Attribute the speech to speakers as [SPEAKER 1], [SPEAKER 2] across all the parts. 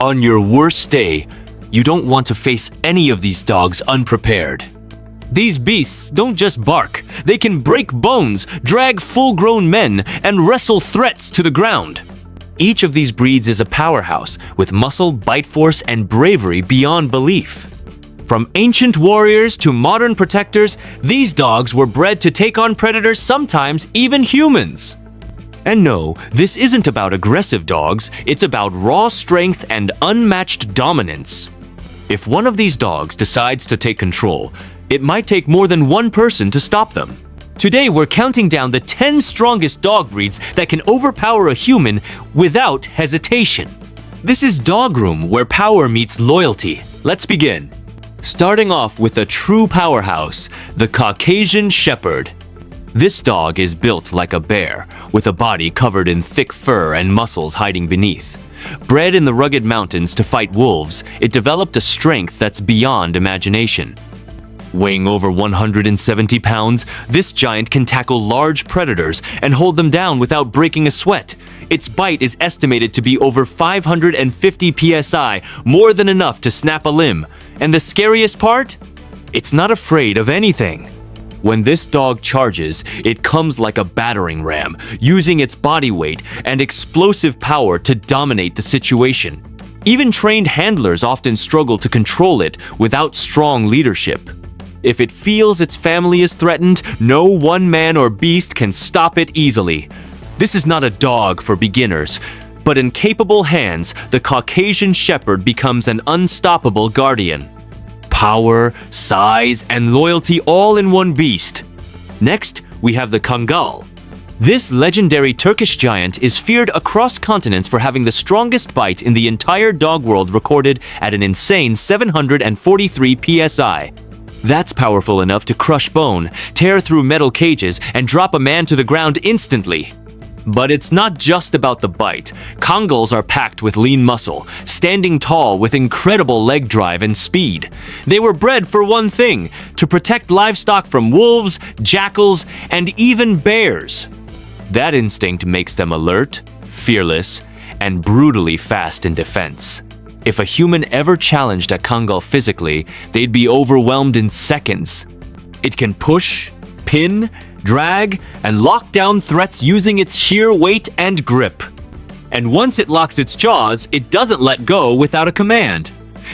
[SPEAKER 1] On your worst day, you don't want to face any of these dogs unprepared. These beasts don't just bark, they can break bones, drag full-grown men, and wrestle threats to the ground. Each of these breeds is a powerhouse with muscle, bite force, and bravery beyond belief. From ancient warriors to modern protectors, these dogs were bred to take on predators, sometimes even humans. And no, this isn't about aggressive dogs, it's about raw strength and unmatched dominance. If one of these dogs decides to take control, it might take more than one person to stop them. Today, we're counting down the 10 strongest dog breeds that can overpower a human without hesitation. This is Dogroom, where power meets loyalty. Let's begin. Starting off with a true powerhouse, the Caucasian Shepherd. This dog is built like a bear, with a body covered in thick fur and muscles hiding beneath. Bred in the rugged mountains to fight wolves, it developed a strength that's beyond imagination. Weighing over 170 pounds, this giant can tackle large predators and hold them down without breaking a sweat. Its bite is estimated to be over 550 psi, more than enough to snap a limb. And the scariest part? It's not afraid of anything. When this dog charges, it comes like a battering ram, using its body weight and explosive power to dominate the situation. Even trained handlers often struggle to control it without strong leadership. If it feels its family is threatened, no one man or beast can stop it easily. This is not a dog for beginners, but in capable hands, the Caucasian Shepherd becomes an unstoppable guardian. Power, size, and loyalty all in one beast. Next, we have the Kungal. This legendary Turkish giant is feared across continents for having the strongest bite in the entire dog world, recorded at an insane 743 psi. That's powerful enough to crush bone, tear through metal cages, and drop a man to the ground instantly. But it's not just about the bite. Kangals are packed with lean muscle, standing tall with incredible leg drive and speed. They were bred for one thing: to protect livestock from wolves, jackals, and even bears. That instinct makes them alert, fearless, and brutally fast in defense. If a human ever challenged a Kangal physically, they'd be overwhelmed in seconds. It can push, pin, drag, and lock down threats using its sheer weight and grip. And once it locks its jaws, it doesn't let go without a command.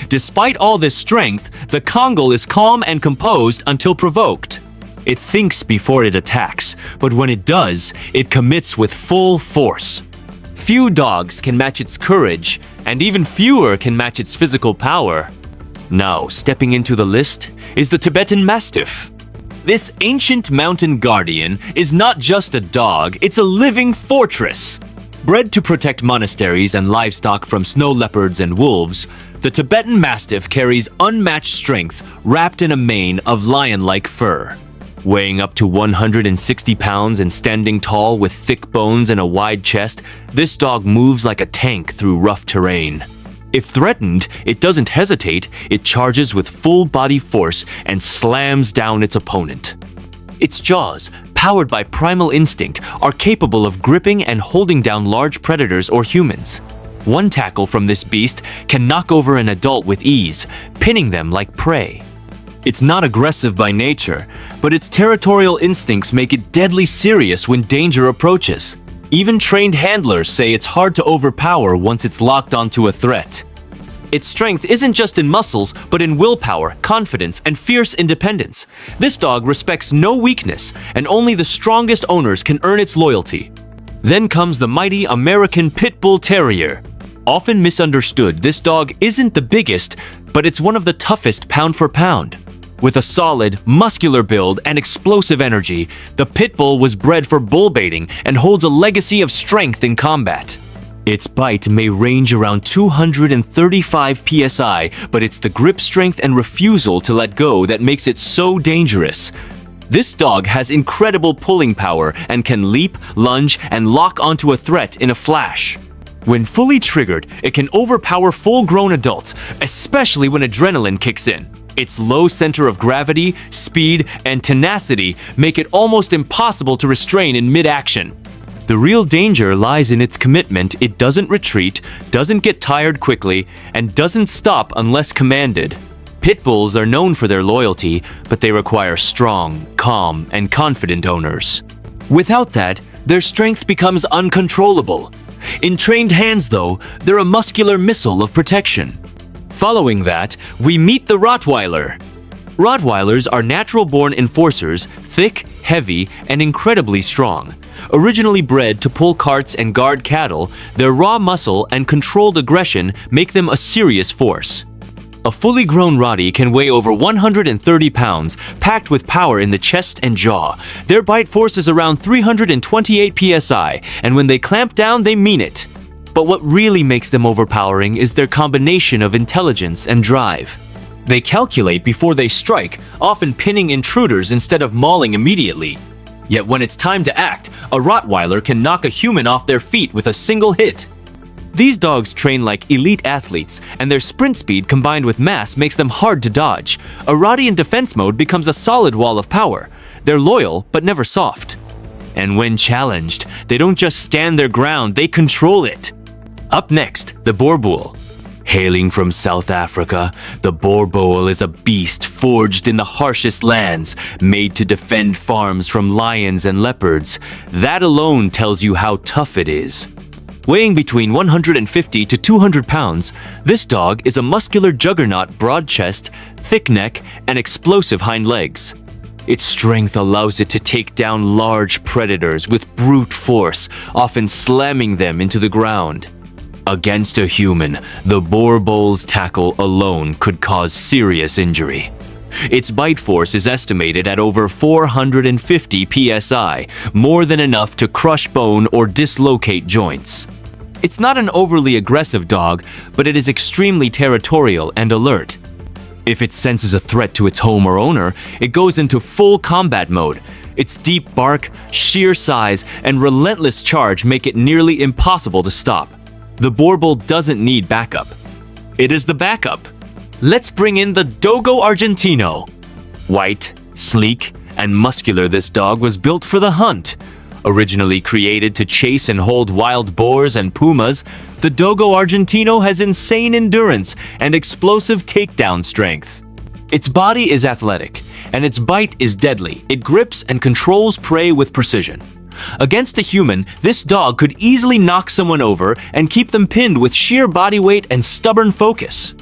[SPEAKER 1] Despite all this strength, the Kangal is calm and composed until provoked. It thinks before it attacks, but when it does, it commits with full force. Few dogs can match its courage, and even fewer can match its physical power. Now, stepping into the list is the Tibetan Mastiff. This ancient mountain guardian is not just a dog, it's a living fortress. Bred to protect monasteries and livestock from snow leopards and wolves, the Tibetan Mastiff carries unmatched strength wrapped in a mane of lion-like fur. Weighing up to 160 pounds and standing tall with thick bones and a wide chest, this dog moves like a tank through rough terrain. If threatened, it doesn't hesitate, it charges with full body force and slams down its opponent. Its jaws, powered by primal instinct, are capable of gripping and holding down large predators or humans. One tackle from this beast can knock over an adult with ease, pinning them like prey. It's not aggressive by nature, but its territorial instincts make it deadly serious when danger approaches. Even trained handlers say it's hard to overpower once it's locked onto a threat. Its strength isn't just in muscles, but in willpower, confidence, and fierce independence. This dog respects no weakness, and only the strongest owners can earn its loyalty. Then comes the mighty American Pitbull Terrier. Often misunderstood, this dog isn't the biggest, but it's one of the toughest pound for pound. With a solid, muscular build and explosive energy, the Pitbull was bred for bull baiting and holds a legacy of strength in combat. Its bite may range around 235 psi, but it's the grip strength and refusal to let go that makes it so dangerous. This dog has incredible pulling power and can leap, lunge, and lock onto a threat in a flash. When fully triggered, it can overpower full-grown adults, especially when adrenaline kicks in. Its low center of gravity, speed, and tenacity make it almost impossible to restrain in mid-action. The real danger lies in its commitment. It doesn't retreat, doesn't get tired quickly, and doesn't stop unless commanded. Pit bulls are known for their loyalty, but they require strong, calm, and confident owners. Without that, their strength becomes uncontrollable. In trained hands, though, they're a muscular missile of protection. Following that, we meet the Rottweiler. Rottweilers are natural-born enforcers, thick, heavy, and incredibly strong. Originally bred to pull carts and guard cattle, their raw muscle and controlled aggression make them a serious force. A fully grown Rottie can weigh over 130 pounds, packed with power in the chest and jaw. Their bite force is around 328 psi, and when they clamp down, they mean it. But what really makes them overpowering is their combination of intelligence and drive. They calculate before they strike, often pinning intruders instead of mauling immediately. Yet when it's time to act, a Rottweiler can knock a human off their feet with a single hit. These dogs train like elite athletes, and their sprint speed combined with mass makes them hard to dodge. A Rottie in defense mode becomes a solid wall of power. They're loyal, but never soft. And when challenged, they don't just stand their ground, they control it. Up next, the Borbull. Hailing from South Africa, the Borbull is a beast forged in the harshest lands, made to defend farms from lions and leopards. That alone tells you how tough it is. Weighing between 150 to 200 pounds, this dog is a muscular juggernaut, broad chest, thick neck, and explosive hind legs. Its strength allows it to take down large predators with brute force, often slamming them into the ground. Against a human, the Borbull's tackle alone could cause serious injury. Its bite force is estimated at over 450 psi, more than enough to crush bone or dislocate joints. It's not an overly aggressive dog, but it is extremely territorial and alert. If it senses a threat to its home or owner, it goes into full combat mode. Its deep bark, sheer size, and relentless charge make it nearly impossible to stop. The Borbull doesn't need backup. It is the backup. Let's bring in the Dogo Argentino. White, sleek, and muscular, this dog was built for the hunt. Originally created to chase and hold wild boars and pumas, the Dogo Argentino has insane endurance and explosive takedown strength. Its body is athletic, and its bite is deadly. It grips and controls prey with precision. Against a human, this dog could easily knock someone over and keep them pinned with sheer body weight and stubborn focus.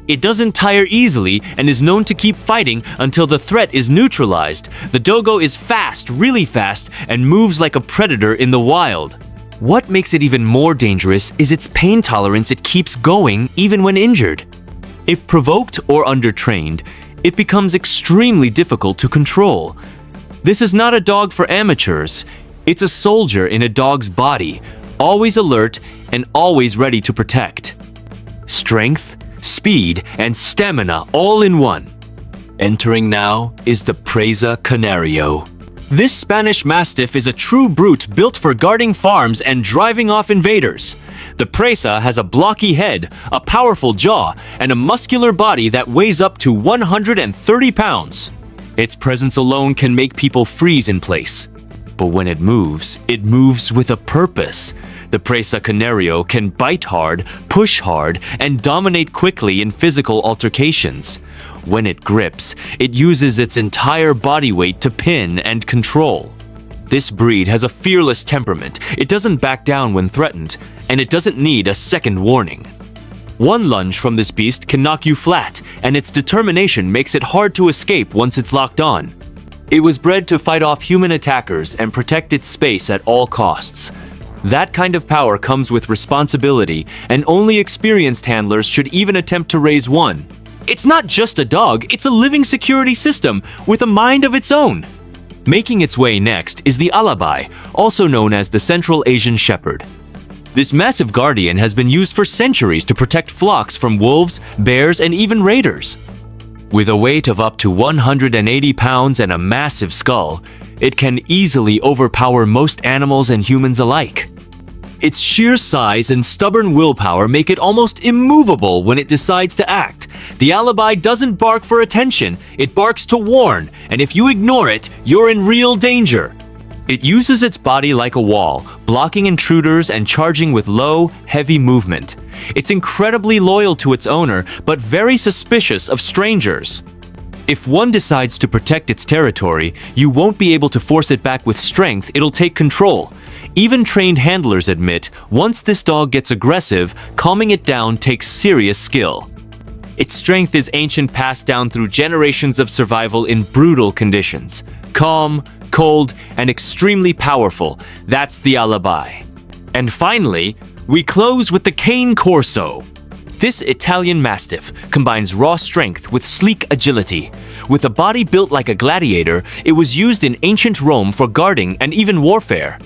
[SPEAKER 1] It doesn't tire easily and is known to keep fighting until the threat is neutralized. The Dogo is fast, really fast, and moves like a predator in the wild. What makes it even more dangerous is its pain tolerance. It keeps going even when injured. If provoked or undertrained, it becomes extremely difficult to control. This is not a dog for amateurs. It's a soldier in a dog's body, always alert and always ready to protect. Strength, speed, and stamina all in one. Entering now is the Presa Canario. This Spanish Mastiff is a true brute built for guarding farms and driving off invaders. The Presa has a blocky head, a powerful jaw, and a muscular body that weighs up to 130 pounds. Its presence alone can make people freeze in place. But when it moves with a purpose. The Presa Canario can bite hard, push hard, and dominate quickly in physical altercations. When it grips, it uses its entire body weight to pin and control. This breed has a fearless temperament. It doesn't back down when threatened, and it doesn't need a second warning. One lunge from this beast can knock you flat, and its determination makes it hard to escape once it's locked on. It was bred to fight off human attackers and protect its space at all costs. That kind of power comes with responsibility, and only experienced handlers should even attempt to raise one. It's not just a dog, it's a living security system with a mind of its own. Making its way next is the Alibi, also known as the Central Asian Shepherd. This massive guardian has been used for centuries to protect flocks from wolves, bears, and even raiders. With a weight of up to 180 pounds and a massive skull, it can easily overpower most animals and humans alike. Its sheer size and stubborn willpower make it almost immovable when it decides to act. The Alibi doesn't bark for attention, it barks to warn, and if you ignore it, you're in real danger. It uses its body like a wall, blocking intruders and charging with low, heavy movement. It's incredibly loyal to its owner, but very suspicious of strangers. If one decides to protect its territory, you won't be able to force it back with strength, it'll take control. Even trained handlers admit, once this dog gets aggressive, calming it down takes serious skill. Its strength is ancient, passed down through generations of survival in brutal conditions. Calm, cold, and extremely powerful. That's the Alibi. And finally, we close with the cane Corso. This Italian Mastiff combines raw strength with sleek agility. With a body built like a gladiator, it was used in ancient Rome for guarding and even warfare.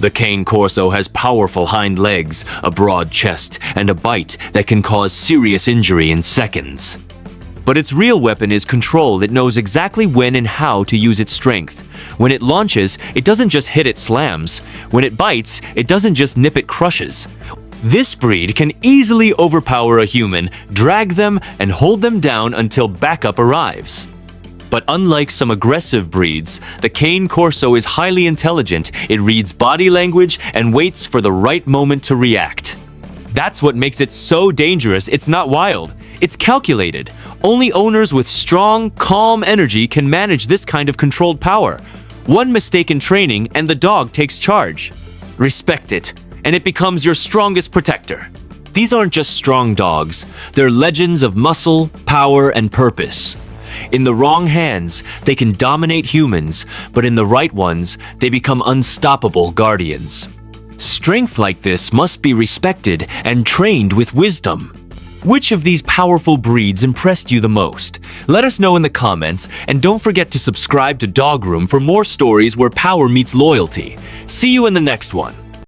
[SPEAKER 1] The cane Corso has powerful hind legs, a broad chest, and a bite that can cause serious injury in seconds. But its real weapon is control. It knows exactly when and how to use its strength. When it launches, it doesn't just hit, it slams. When it bites, it doesn't just nip, it crushes. This breed can easily overpower a human, drag them, and hold them down until backup arrives. But unlike some aggressive breeds, the cane Corso is highly intelligent. It reads body language and waits for the right moment to react. That's what makes it so dangerous. It's not wild, it's calculated. Only owners with strong, calm energy can manage this kind of controlled power. One mistake in training and the dog takes charge. Respect it, and it becomes your strongest protector. These aren't just strong dogs, they're legends of muscle, power, and purpose. In the wrong hands, they can dominate humans, but in the right ones, they become unstoppable guardians. Strength like this must be respected and trained with wisdom. Which of these powerful breeds impressed you the most? Let us know in the comments, and don't forget to subscribe to Dogroom for more stories where power meets loyalty. See you in the next one.